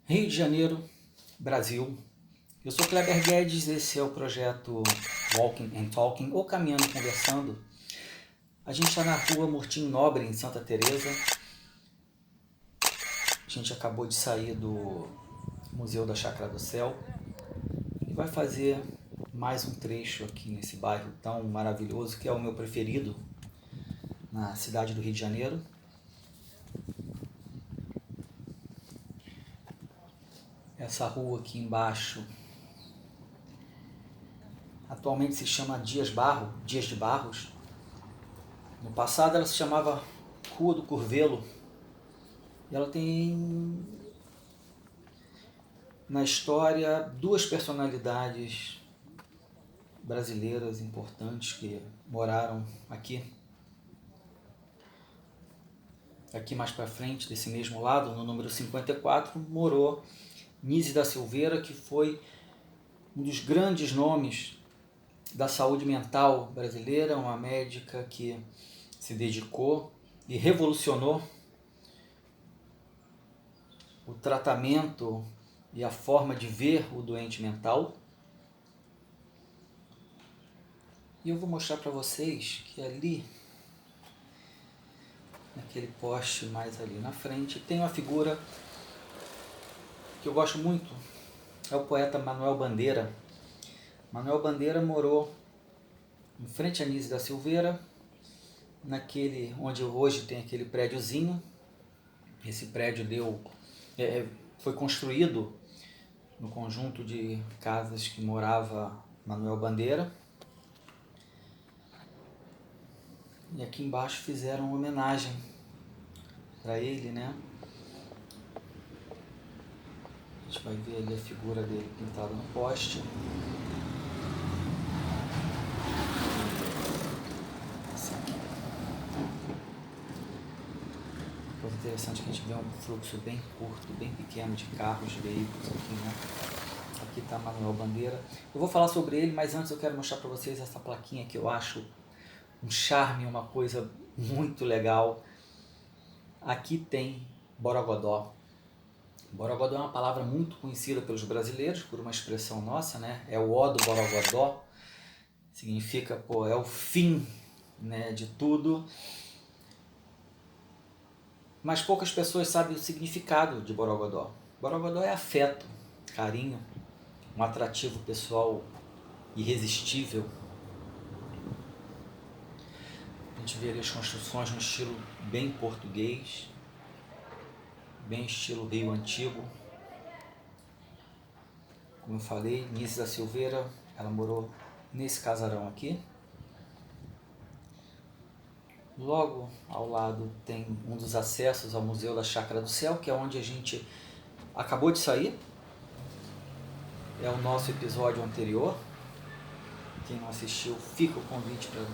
Rio de Janeiro, Brasil. Eu sou Kleber Guedes, esse é o projeto Walking and Talking, ou Caminhando e Conversando. A gente está na rua Murtinho Nobre, em Santa Teresa. A gente acabou de sair do Museu da Chácara do Céu e vai fazer mais um trecho aqui nesse bairro tão maravilhoso, que é o meu preferido na cidade do Rio de Janeiro. Essa rua aqui embaixo atualmente se chama Dias de Barros. No passado ela se chamava Rua do Curvelo. E ela tem na história duas personalidades brasileiras importantes que moraram aqui. Aqui mais para frente, desse mesmo lado, no número 54, morou Nise da Silveira, que foi um dos grandes nomes da saúde mental brasileira, uma médica que se dedicou e revolucionou o tratamento e a forma de ver o doente mental. E eu vou mostrar para vocês que ali, naquele poste mais ali na frente, tem uma figura que eu gosto muito, é o poeta Manuel Bandeira. Manuel Bandeira morou em frente a Nise da Silveira, naquele onde hoje tem aquele prédiozinho. Esse prédio foi construído no conjunto de casas que morava Manuel Bandeira. E aqui embaixo fizeram uma homenagem para ele, né? A gente vai ver ali a figura dele pintada no poste. Coisa interessante que a gente vê um fluxo bem curto, bem pequeno de carros, de veículos aqui, né? Aqui está Manuel Bandeira. Eu vou falar sobre ele, mas antes eu quero mostrar para vocês essa plaquinha que eu acho um charme, uma coisa muito legal. Aqui tem Borogodó. Borogodó é uma palavra muito conhecida pelos brasileiros, por uma expressão nossa, né? É o ó do Borogodó. Significa, é o fim, né, de tudo. Mas poucas pessoas sabem o significado de Borogodó. Borogodó é afeto, carinho, um atrativo pessoal irresistível. A gente vê ali as construções no estilo bem português, bem estilo Rio Antigo. Como eu falei, Nise da Silveira, ela morou nesse casarão aqui. Logo ao lado tem um dos acessos ao Museu da Chácara do Céu, que é onde a gente acabou de sair. É o nosso episódio anterior. Quem não assistiu, fica o convite para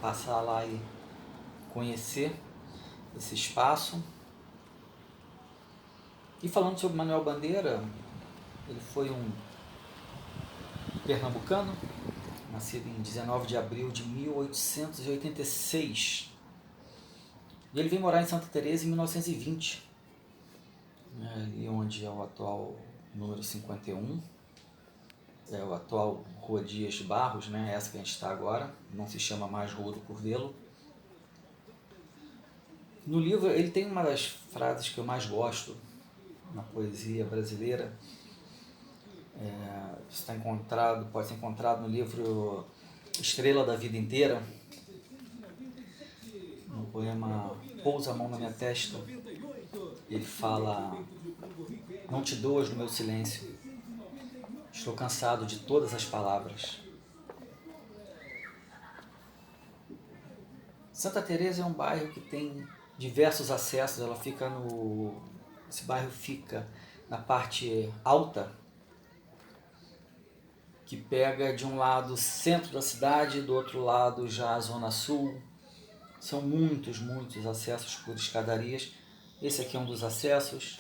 passar lá e conhecer esse espaço. E falando sobre Manuel Bandeira, ele foi um pernambucano, nascido em 19 de abril de 1886. E ele veio morar em Santa Teresa em 1920, ali onde é o atual número 51, é o atual Rua Dias de Barros, né? Essa que a gente está agora, não se chama mais Rua do Curvelo. No livro ele tem uma das frases que eu mais gosto na poesia brasileira. Pode ser encontrado no livro Estrela da Vida Inteira, no poema Pousa a Mão na Minha Testa. Ele fala: não te doas no meu silêncio, estou cansado de todas as palavras. Santa Teresa é um bairro que tem diversos acessos. Esse bairro fica na parte alta, que pega de um lado o centro da cidade, do outro lado já a zona sul. São muitos acessos por escadarias. Esse aqui é um dos acessos.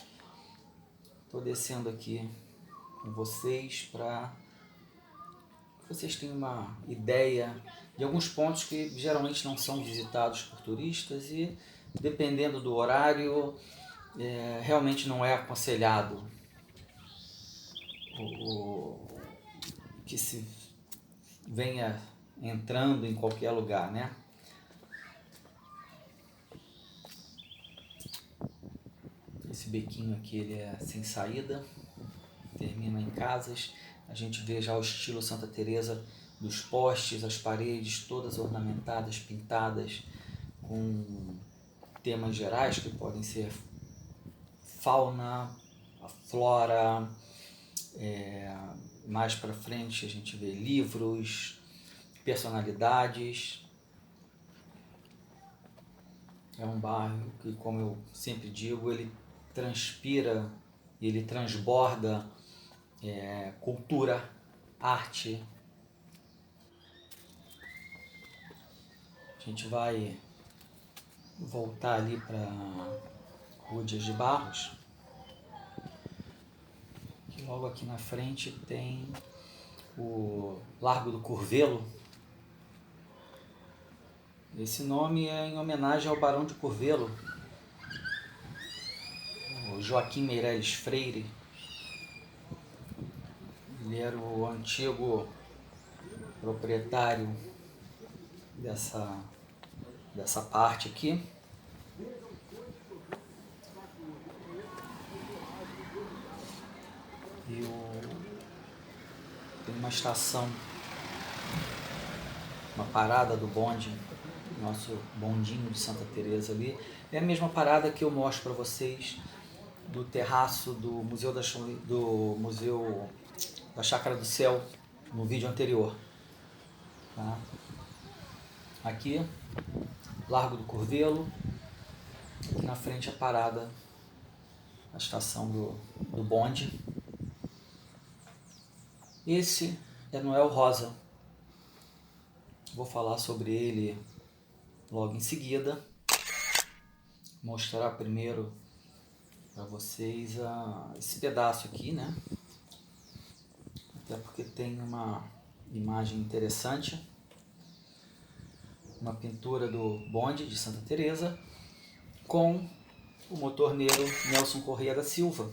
Estou descendo aqui com vocês para que vocês tenham uma ideia de alguns pontos que geralmente não são visitados por turistas, e dependendo do horário realmente não é aconselhado que se venha entrando em qualquer lugar, né? Esse bequinho aqui ele é sem saída, termina em casas. A gente vê já o estilo Santa Teresa dos postes, as paredes todas ornamentadas, pintadas com temas gerais que podem ser fauna, a flora, mais para frente a gente vê livros, personalidades. É um bairro que, como eu sempre digo, ele transpira, ele transborda cultura, arte. A gente vai voltar ali para Rua Dias de Barros, que logo aqui na frente tem o Largo do Curvelo. Esse nome é em homenagem ao Barão de Curvelo, o Joaquim Meireles Freire. Ele era o antigo proprietário dessa parte aqui. E tem uma estação, uma parada do bonde, nosso bondinho de Santa Teresa ali. É a mesma parada que eu mostro para vocês do terraço do Museu da Chácara do Céu no vídeo anterior. Tá? Aqui, Largo do Curvelo, aqui na frente a parada, a estação do bonde. Esse é Noel Rosa. Vou falar sobre ele logo em seguida. Mostrar primeiro para vocês esse pedaço aqui, né? Até porque tem uma imagem interessante. Uma pintura do bonde de Santa Teresa com o motorneiro Nelson Correia da Silva.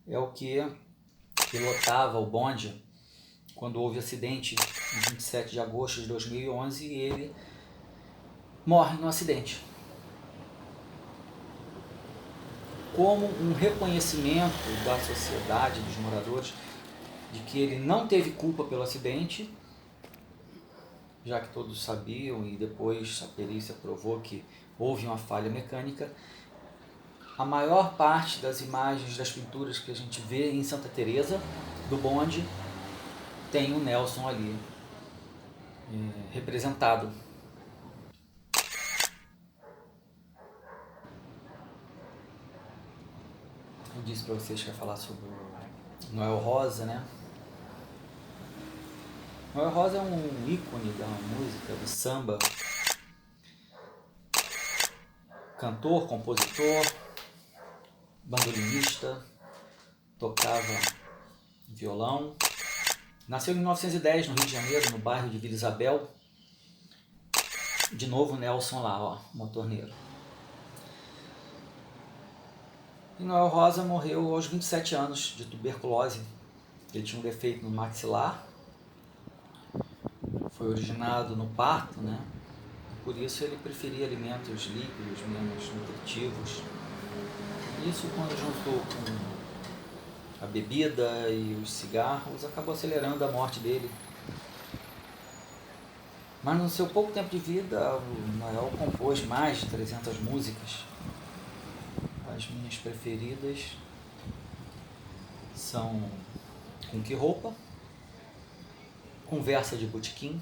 É o que pilotava o bonde quando houve acidente em 27 de agosto de 2011 e ele morre no acidente. Como um reconhecimento da sociedade, dos moradores, de que ele não teve culpa pelo acidente, já que todos sabiam e depois a perícia provou que houve uma falha mecânica. A maior parte das imagens, das pinturas que a gente vê em Santa Teresa do bonde tem o Nelson ali representado. Eu disse para vocês que ia falar sobre o Noel Rosa, né? Noel Rosa é um ícone da música, do samba. Cantor, compositor, bandolinista, tocava violão. Nasceu em 1910 no Rio de Janeiro, no bairro de Vila Isabel. De novo o Nelson lá, ó, motorneiro. E Noel Rosa morreu aos 27 anos de tuberculose. Ele tinha um defeito no maxilar. Foi originado no parto, né? Por isso ele preferia alimentos líquidos, menos nutritivos. Isso, quando juntou com a bebida e os cigarros, acabou acelerando a morte dele. Mas no seu pouco tempo de vida, o Noel compôs mais de 300 músicas. As minhas preferidas são Com Que Roupa, Conversa de Botequim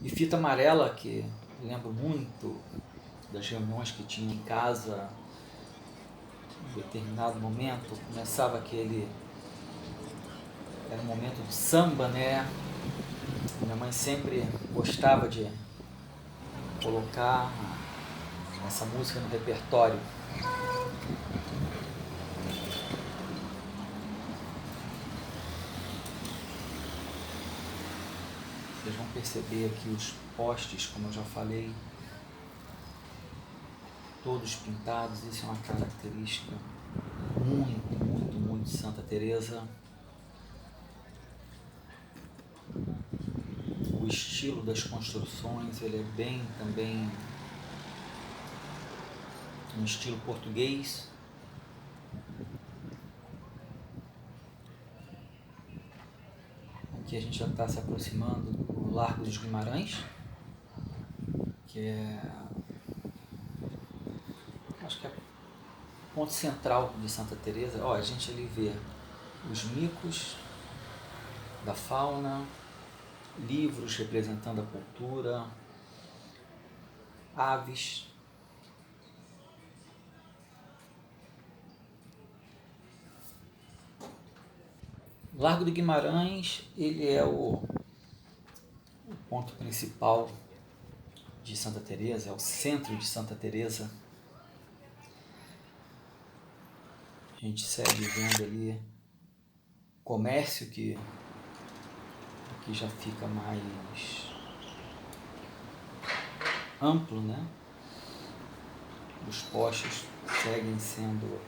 e Fita Amarela, que lembro muito das reuniões que tinha em casa. Em determinado momento começava era um momento de samba, né? Minha mãe sempre gostava de colocar essa música no repertório. Vocês vão perceber aqui os postes, como eu já falei. todos pintados. Isso é uma característica muito de Santa Teresa. O estilo das construções, ele é bem também um estilo português. Aqui a gente já está se aproximando do Largo dos Guimarães, que acho que é o ponto central de Santa Teresa. Ó, a gente ali vê os micos da fauna, livros representando a cultura, aves. Largo do Guimarães, ele é o ponto principal de Santa Teresa, é o centro de Santa Teresa. A gente segue vendo ali comércio que já fica mais amplo, né? Os postes seguem sendo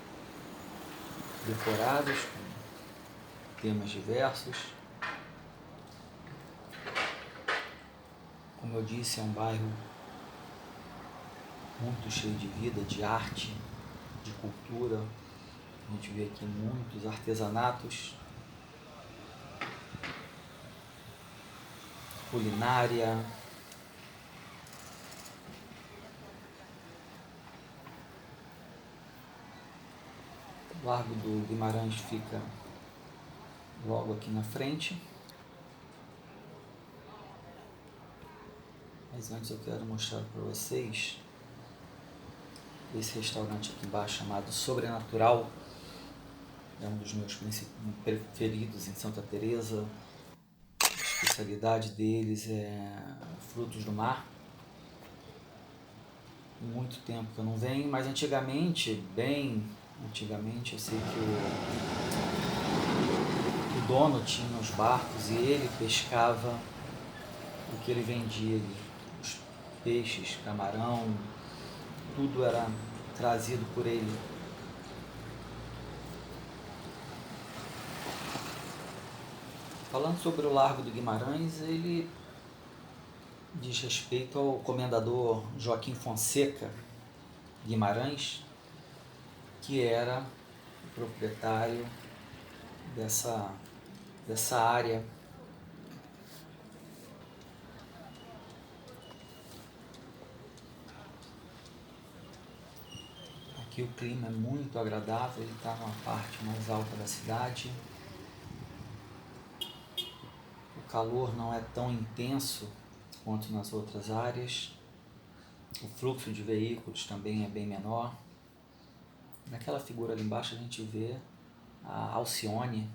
decorados com temas diversos. Como eu disse, é um bairro muito cheio de vida, de arte, de cultura. A gente vê aqui muitos artesanatos, culinária. O Largo do Guimarães fica logo aqui na frente. Mas antes eu quero mostrar para vocês esse restaurante aqui embaixo chamado Sobrenatural. É um dos meus preferidos em Santa Teresa. A especialidade deles é frutos do mar. Muito tempo que eu não venho, mas antigamente, bem antigamente, eu sei que o dono tinha os barcos e ele pescava o que ele vendia ali. Os peixes, camarão, tudo era trazido por ele. Falando sobre o Largo do Guimarães, ele diz respeito ao comendador Joaquim Fonseca Guimarães, que era o proprietário dessa área. Aqui o clima é muito agradável, ele está numa parte mais alta da cidade. O calor não é tão intenso quanto nas outras áreas. O fluxo de veículos também é bem menor. Naquela figura ali embaixo a gente vê a Alcione,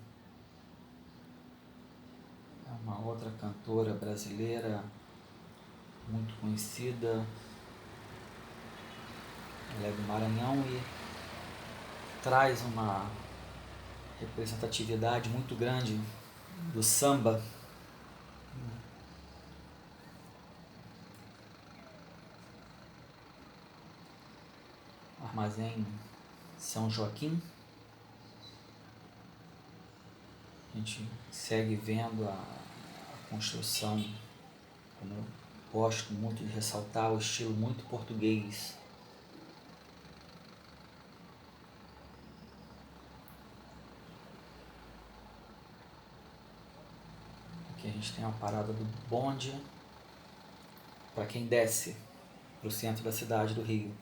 é uma outra cantora brasileira muito conhecida. Ela é do Maranhão e traz uma representatividade muito grande do samba. Armazém São Joaquim. A gente segue vendo a construção, como eu gosto muito de ressaltar, o estilo muito português. Aqui a gente tem a parada do bonde para quem desce para o centro da cidade do Rio.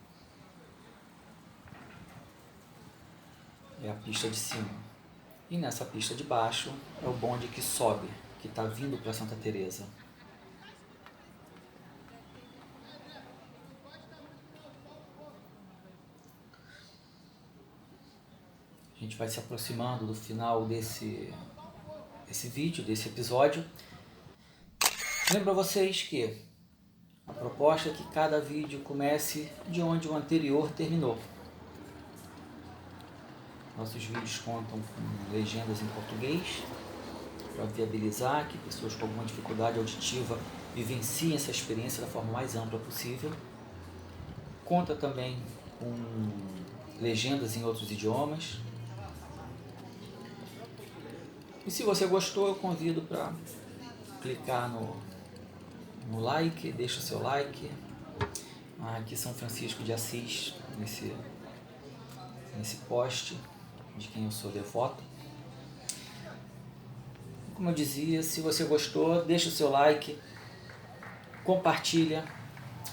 É a pista de cima. E nessa pista de baixo é o bonde que sobe, que está vindo para Santa Teresa. A gente vai se aproximando do final desse vídeo, desse episódio. Lembro a vocês que a proposta é que cada vídeo comece de onde o anterior terminou. Nossos vídeos contam com legendas em português, para viabilizar que pessoas com alguma dificuldade auditiva vivenciem essa experiência da forma mais ampla possível. Conta também com legendas em outros idiomas. E se você gostou, eu convido para clicar no like, deixa o seu like. Aqui São Francisco de Assis, nesse post de quem eu sou devoto. Como eu dizia, se você gostou, deixa o seu like, compartilha,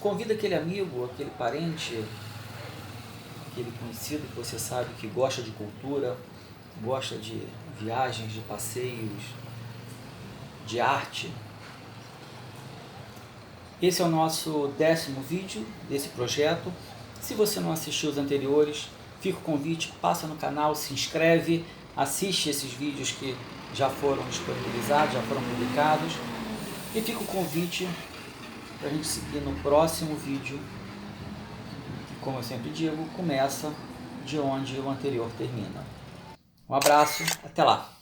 convida aquele amigo, aquele parente, aquele conhecido que você sabe que gosta de cultura, gosta de viagens, de passeios, de arte. Esse é o nosso 10º vídeo desse projeto. Se você não assistiu os anteriores, fica o convite, passa no canal, se inscreve, assiste esses vídeos que já foram disponibilizados, já foram publicados. E fica o convite para a gente seguir no próximo vídeo, que, como eu sempre digo, começa de onde o anterior termina. Um abraço, até lá!